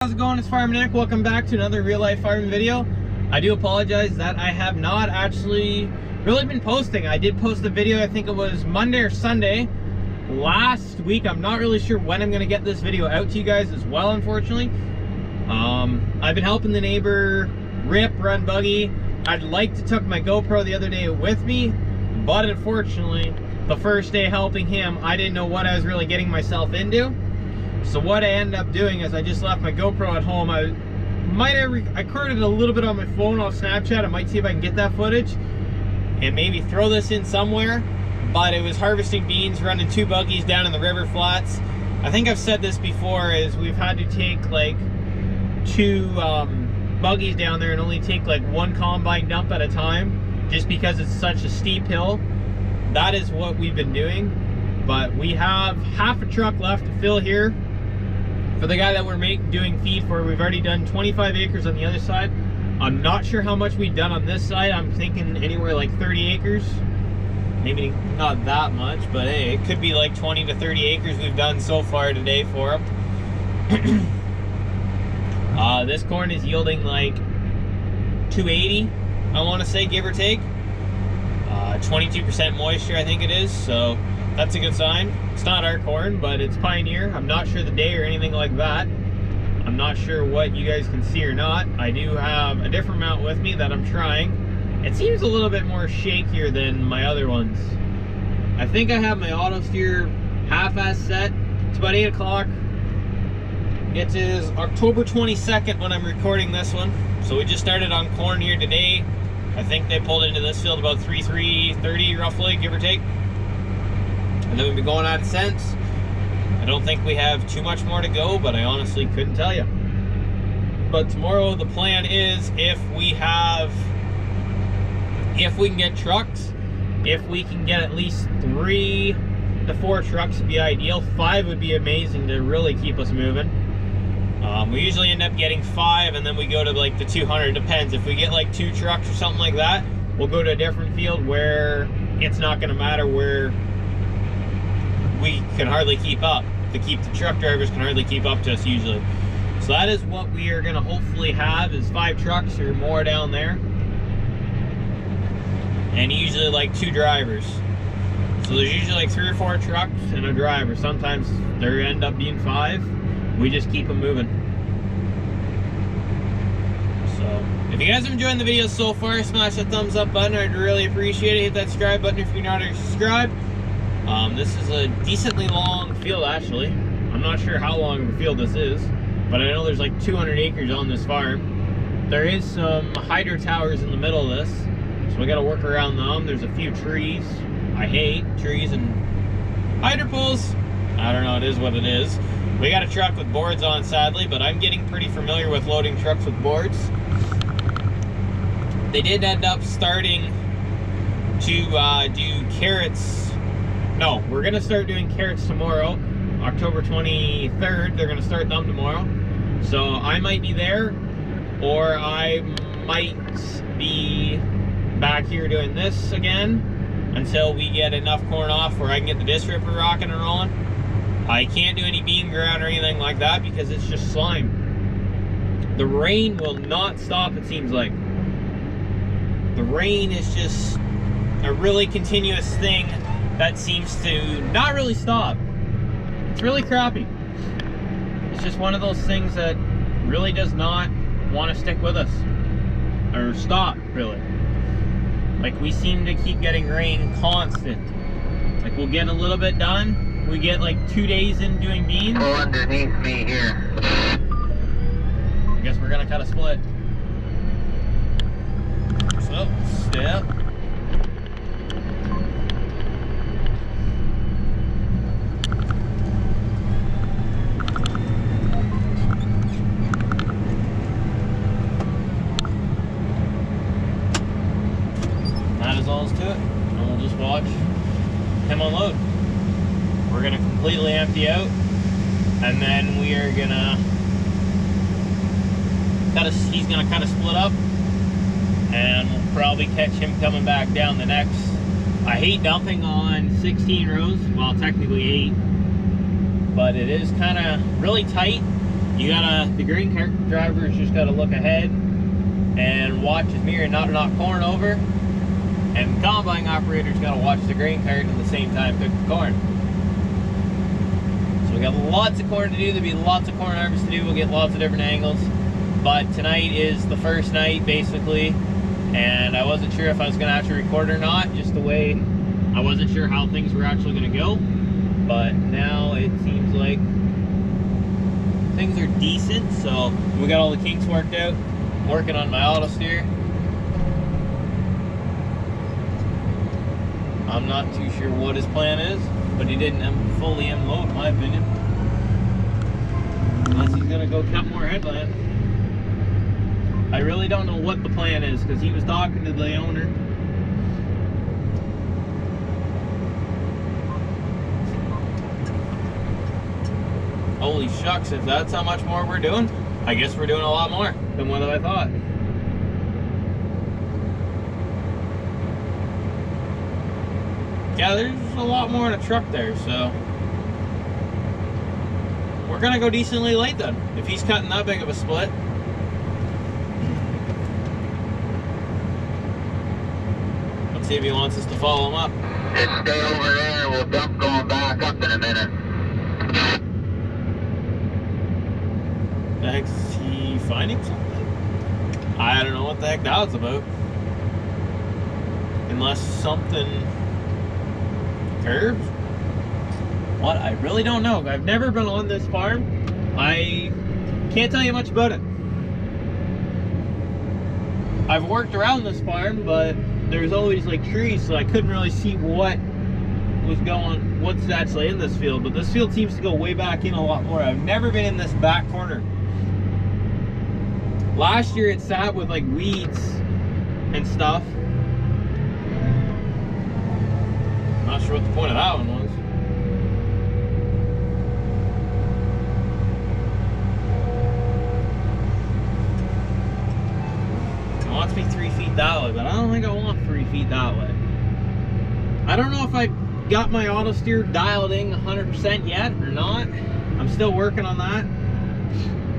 How's it going? It's Farming Nick. Welcome back to another real life farming video. I do apologize that I have not actually really been posting. I did post a video, I think it was Monday or Sunday last week. I'm not really sure when I'm going to get this video out to you guys as well, unfortunately. I've been helping the neighbor run buggy. I'd like to took my GoPro the other day with me, but unfortunately the first day helping him, I didn't know what I was really getting myself into. So what I ended up doing is I just left my GoPro at home. I recorded it a little bit on my phone off Snapchat. I might see if I can get that footage and maybe throw this in somewhere. But it was harvesting beans, running two buggies down in the river flats. I think I've said this before, is we've had to take like two buggies down there and only take like one combine dump at a time, just because it's such a steep hill. That is what we've been doing. But we have half a truck left to fill here. For the guy that we're doing feed for, we've already done 25 acres on the other side. I'm not sure how much we've done on this side. I'm thinking anywhere like 30 acres. Maybe not that much, but hey, it could be like 20 to 30 acres we've done so far today for him. This corn is yielding like 280, I want to say, give or take. 22% moisture, I think it is, so that's a good sign. It's not our corn, but it's Pioneer. I'm not sure the day or anything like that. I'm not sure what you guys can see or not. I do have a different mount with me that I'm trying. It seems a little bit more shakier than my other ones. I think I have my auto steer half-ass set. It's about 8 o'clock. It is October 22nd when I'm recording this one. So we just started on corn here today. I think they pulled into this field about 3:30 roughly, give or take. And then we've been going out of cents. I don't think we have too much more to go, but I honestly couldn't tell you. But tomorrow the plan is, if we can get trucks, if we can get at least 3 to 4 trucks would be ideal. 5 would be amazing to really keep us moving. We usually end up getting 5 and then we go to like the 200, depends. If we get like 2 trucks or something like that, we'll go to a different field where it's not gonna matter, where we can hardly keep up. The truck drivers can hardly keep up to us usually. So that is what we are gonna hopefully have, is 5 trucks or more down there. And usually like 2 drivers. So there's usually like 3 or 4 trucks and a driver. Sometimes there end up being 5. We just keep them moving. So if you guys are enjoying the video so far, smash that thumbs up button. I'd really appreciate it. Hit that subscribe button if you're not already subscribed. This is a decently long field, actually. I'm not sure how long of a field this is, but I know there's like 200 acres on this farm. There is some hydro towers in the middle of this, so we got to work around them. There's a few trees. I hate trees and hydro poles. I don't know, it is what it is. We got a truck with boards on, sadly, but I'm getting pretty familiar with loading trucks with boards. They did end up starting to do carrots. No, we're gonna start doing carrots tomorrow, October 23rd. They're gonna start them tomorrow. So I might be there, or I might be back here doing this again until we get enough corn off where I can get the disc ripper rocking and rolling. I can't do any bean ground or anything like that because it's just slime. The rain will not stop, it seems like. The rain is just a really continuous thing that seems to not really stop. It's really crappy. It's just one of those things that really does not want to stick with us. Or stop, really. Like, we seem to keep getting rain constant. Like, we'll get a little bit done. We get like 2 days in doing beans. Go underneath me here. I guess we're gonna cut a split. So, step. That is all to it. And we'll just watch him unload. We're gonna completely empty out, and then we are gonna he's gonna kind of split up, and we'll probably catch him coming back down the next. I hate dumping on 16 rows, well technically 8, but it is kind of really tight the grain cart driver's just gotta look ahead and watch his mirror and not knock corn over. And the combine operator's gotta watch the grain cart and at the same time pick the corn. So we got lots of corn to do. There'll be lots of corn harvest to do. We'll get lots of different angles. But tonight is the first night, basically. And I wasn't sure if I was gonna actually record or not, just the way I wasn't sure how things were actually gonna go. But now it seems like things are decent. So we got all the kinks worked out. I'm working on my auto steer. I'm not too sure what his plan is, but he didn't fully unload, in my opinion. Unless he's gonna go cut more headland. I really don't know what the plan is, because he was talking to the owner. Holy shucks, if that's how much more we're doing, I guess we're doing a lot more than what I thought. Yeah, there's a lot more in a truck there, so we're gonna go decently late then, if he's cutting that big of a split. Let's see if he wants us to follow him up. Just stay over there. We'll dump going back up in a minute. The heck's he finding something? I don't know what the heck that's about. Unless something curves? What? I really don't know. I've never been on this farm. I can't tell you much about it. I've worked around this farm, but there's always like trees, so I couldn't really see what's actually in this field. But this field seems to go way back in a lot more. I've never been in this back corner. Last year it sat with like weeds and stuff. Not sure what the point of that one was. It wants me 3 feet that way, but I don't think I want 3 feet that way. I don't know if I got my auto steer dialed in 100% yet or not. I'm still working on that.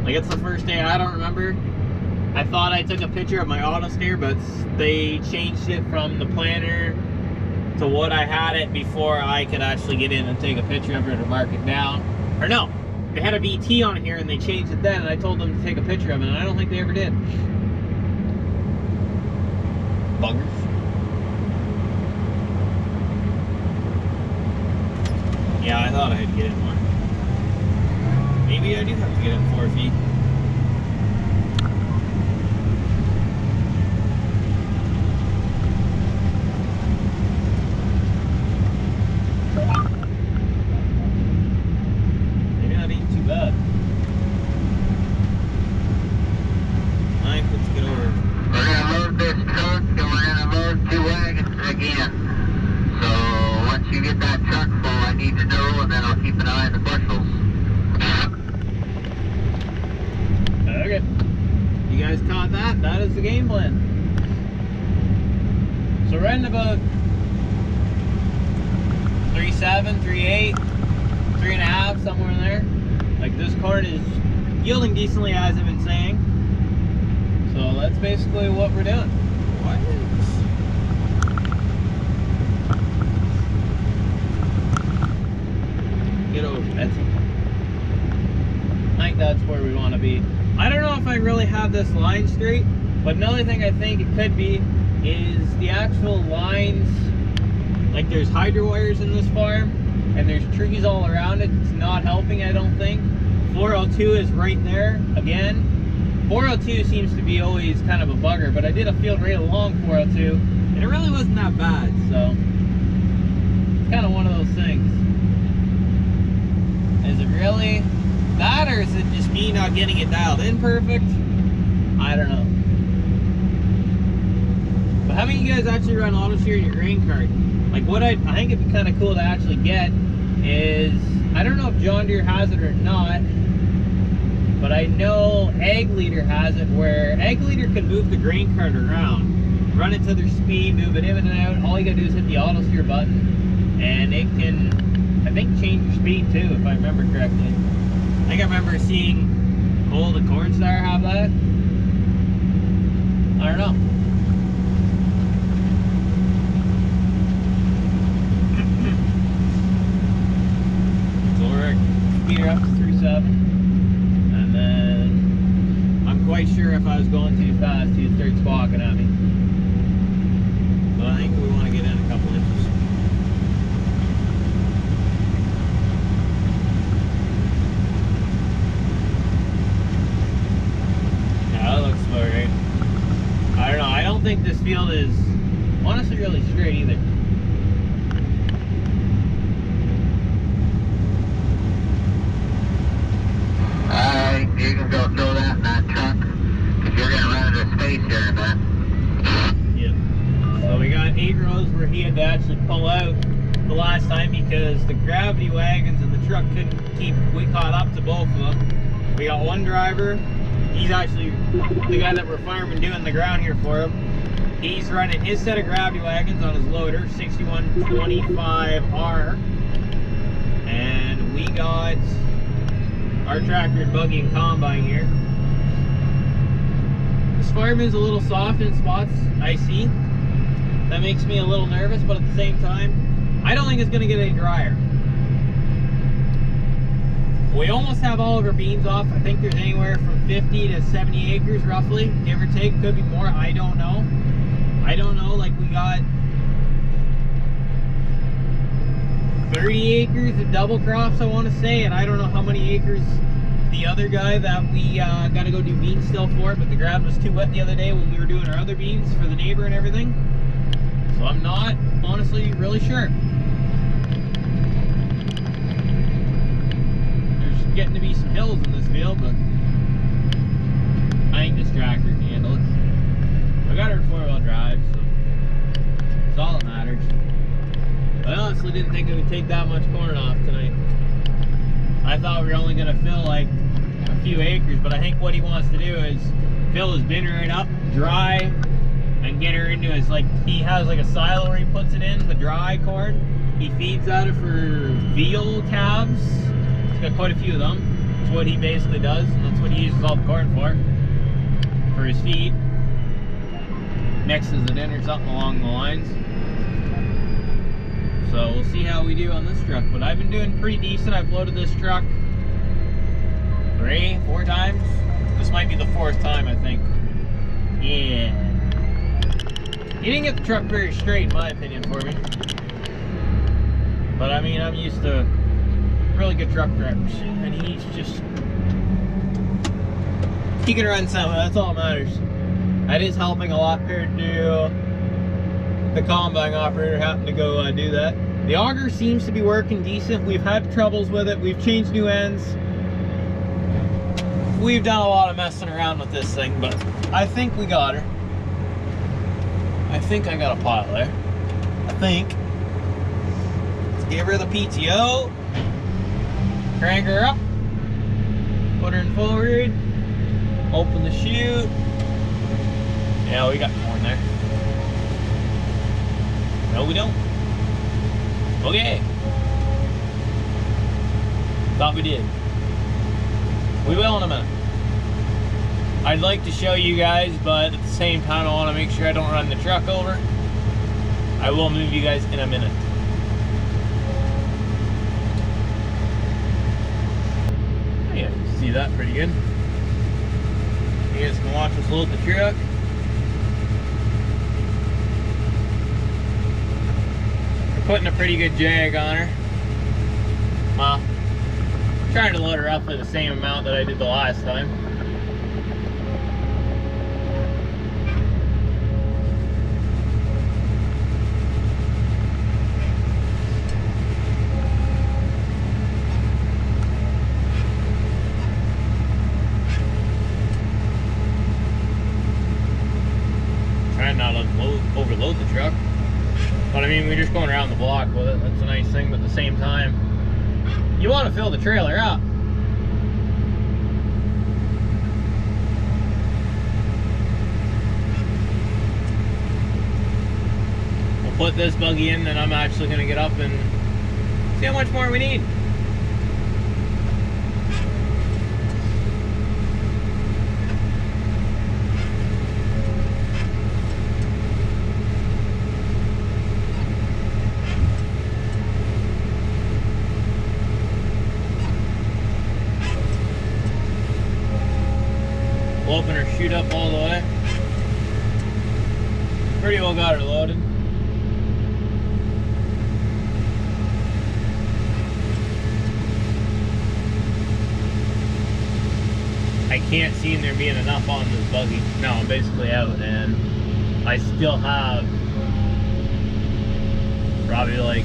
Like, it's the first day. I don't remember. I thought I took a picture of my auto steer, but they changed it from the planner to what I had it before I could actually get in and take a picture of it or mark it down. Or no, they had a VT on here and they changed it then, and I told them to take a picture of it, and I don't think they ever did. Buggers. Yeah, I thought I had to get in more. Maybe I do have to get in 4 feet. Maybe that ain't too bad. Alright, let's get over. We're gonna load this truck and we're gonna load 2 wagons again. So once you get that truck full, I need to know, and then I'll keep an eye on the bushels. Okay. You guys caught that? That is the game plan. So we're in about 3.7, 3.8, 3.5, somewhere in there. Like, this corn is yielding decently, as I've been saying. So that's basically what we're doing. What is... Get over, Betsy. I think that's where we want to be. I don't know if I really have this line straight, but another thing I think it could be is the actual lines. Like, there's hydro wires in this farm, and there's trees all around it. It's not helping, I don't think. 402 is right there again. 402 seems to be always kind of a bugger, but I did a field right along 402, and it really wasn't that bad, so it's kind of one of those things. Is it really that, or is it just me not getting it dialed in perfect? I don't know. But how many of you guys actually run auto steer in your grain cart? Like, what I think it'd be kind of cool to actually get is, I don't know if John Deere has it or not, but I know Ag Leader has it, where Ag Leader can move the grain cart around, run it to their speed, move it in and out. All you gotta do is hit the auto steer button, and it can, I think, change your speed too, if I remember correctly. I think I remember seeing Will the Corn Star have that? I don't know. So we're speeder up to 3.7, and then I'm quite sure if I was going too fast, he'd start squawking at me. But I think we want to get in a couple inches. Yeah, that looks about right. I don't know. I don't think this field is honestly really straight either. You can go throw that in that truck, because you're going to run out of space here in that. Yep. So we got 8 rows where he had to actually pull out the last time because the gravity wagons and the truck couldn't keep, we caught up to both of them. We got one driver, he's actually the guy that we're fireman doing the ground here for him. He's running his set of gravity wagons on his loader, 6125R. And we got our tractor and buggy and combine here. This fireman's a little soft in spots, I see. That makes me a little nervous, but at the same time, I don't think it's gonna get any drier. We almost have all of our beans off. I think there's anywhere from 50 to 70 acres roughly, give or take. Could be more, I don't know. I don't know, like we got 30 acres of double crops, I want to say, and I don't know how many acres the other guy that we got to go do beans still for, but the ground was too wet the other day when we were doing our other beans for the neighbor and everything. So I'm not honestly really sure. There's getting to be some hills in this field, but I think this tractor can handle it. I got her in 4-wheel drive, so that's all that matters. I honestly didn't think it would take that much corn off tonight. I thought we were only going to fill like a few acres, but I think what he wants to do is fill his bin right up, dry, and get her into his, like, he has like a silo where he puts it in, the dry corn. He feeds out of for veal calves. He's got quite a few of them. That's what he basically does, and that's what he uses all the corn for his feed. Mixes it in or something along the lines. So we'll see how we do on this truck, but I've been doing pretty decent. I've loaded this truck 3-4 times. This might be the 4th time, I think. Yeah. He didn't get the truck very straight, in my opinion, for me. But I mean, I'm used to really good truck drivers, and he's just, he can run some, that's all that matters. That is helping a lot compared to the combine operator having to go do that. The auger seems to be working decent. We've had troubles with it. We've changed new ends. We've done a lot of messing around with this thing, but I think we got her. I think I got a pile there. I think. Let's give her the PTO. Crank her up. Put her in forward. Open the chute. Yeah, we got corn there. No, we don't. Okay. Thought we did. We will in a minute. I'd like to show you guys, but at the same time, I want to make sure I don't run the truck over. I will move you guys in a minute. Oh, yeah, you see that pretty good. You guys can watch us load the truck. Putting a pretty good jag on her. Well, I'm trying to load her roughly the same amount that I did the last time. Trying not to overload the truck. But I mean, we're just going around the block with it. That's a nice thing, but at the same time, you want to fill the trailer up. We'll put this buggy in, then I'm actually going to get up and see how much more we need. open her chute up all the way. Pretty well got her loaded. I can't see there being enough on this buggy. No, I'm basically out, and I still have probably like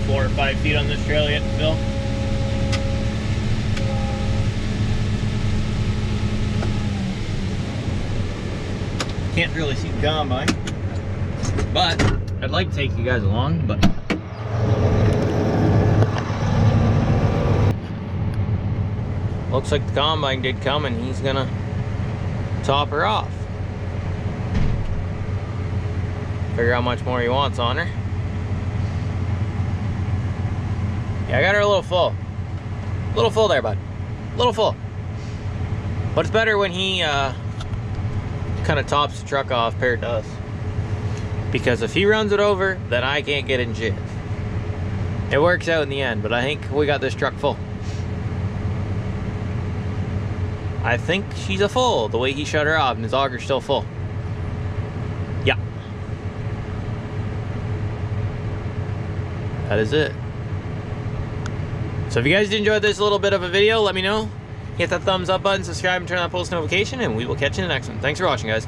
4 or 5 feet on this trail yet to fill. Can't really see the combine, but I'd like to take you guys along, but looks like the combine did come and he's gonna top her off. Figure out how much more he wants on her. Yeah, I got her a little full. A little full there, bud. A little full. But it's better when he kind of tops the truck off paired to us. Because if he runs it over, then I can't get in shit. It works out in the end, but I think we got this truck full. I think she's a full, the way he shut her off, and his auger's still full. Yeah. That is it. So if you guys did enjoy this little bit of a video, let me know. Hit that thumbs up button, subscribe, and turn on that post notification, and we will catch you in the next one. Thanks for watching, guys.